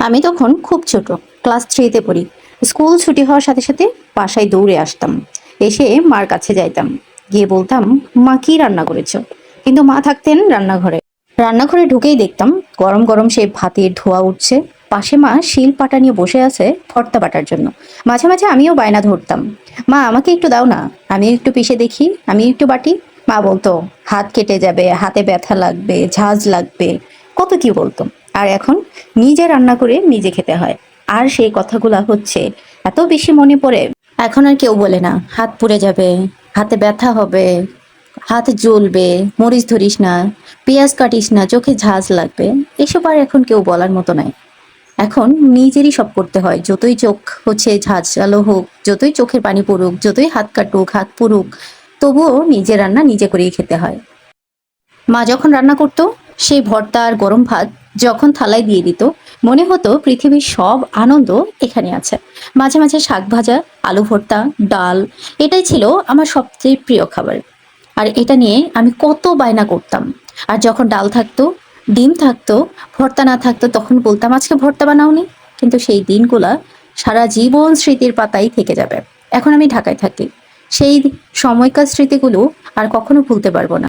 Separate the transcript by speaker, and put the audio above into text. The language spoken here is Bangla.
Speaker 1: আমি তখন খুব ছোট, ক্লাস 3-তে পড়ি। স্কুল ছুটি হওয়ার সাথে সাথে বাসায় দৌড়ে আসতাম। এসে মার কাছে যাইতাম। গিয়ে বলতাম, মা কি রান্না করেছো? কিন্তু মা থাকতেন রান্নাঘরে। রান্নাঘরে ঢুকেই দেখতাম গরম গরম সেই ভাতের ধোঁয়া উঠছে। পাশে মা শিল পাটা নিয়ে বসে আছে ভর্তা বাটার জন্য। মাঝে মাঝে আমিও বায়না ধরতাম, মা আমাকে একটু দাও না, আমি একটু পিষে দেখি, আমি একটু বাটি। মা বলতো, হাত কেটে যাবে, হাতে ব্যথা লাগবে, ঝাঁজ লাগবে, কত কি বলতো। আর এখন নিজে রান্না করে নিজে খেতে হয়। আর সেই কথাগুলা হচ্ছে এত বেশি মনে পড়ে। এখন আর কেউ বলে না হাত পুড়ে যাবে, হাতে ব্যথা হবে, হাত জ্বলবে, মরিচ ধরিস না, পেঁয়াজ কাটিস না, চোখে ঝাঁজ লাগবে। এসব আর এখন কেউ বলার মতো নাই। এখন নিজেরই সব করতে হয়, যতই চোখ ঝাঁঝালো হোক, যতই চোখের পানি পড়ুক, যতই হাত কাটুক, হাত পুড়ুক, তবুও নিজে রান্না নিজে করেই খেতে হয়। মা যখন রান্না করতো, সেই ভর্তা আর গরম ভাত যখন থালায় দিয়ে দিত, মনে হতো পৃথিবীর সব আনন্দ এখানে আছে। মাঝে মাঝে শাক ভাজা, আলু ভর্তা, ডাল, এটাই ছিল আমার সবচেয়ে প্রিয় খাবার। আর এটা নিয়ে আমি কত বায়না করতাম। আর যখন ডাল থাকতো, ডিম থাকতো, ভর্তা না থাকতো, তখন বলতাম আজকে ভর্তা বানাওনি। কিন্তু সেই দিনগুলা সারা জীবন স্মৃতির পাতায় থেকে যাবে। এখন আমি ঢাকায় থাকি, সেই সময়কার স্মৃতিগুলো আর কখনো ভুলতে পারবো না।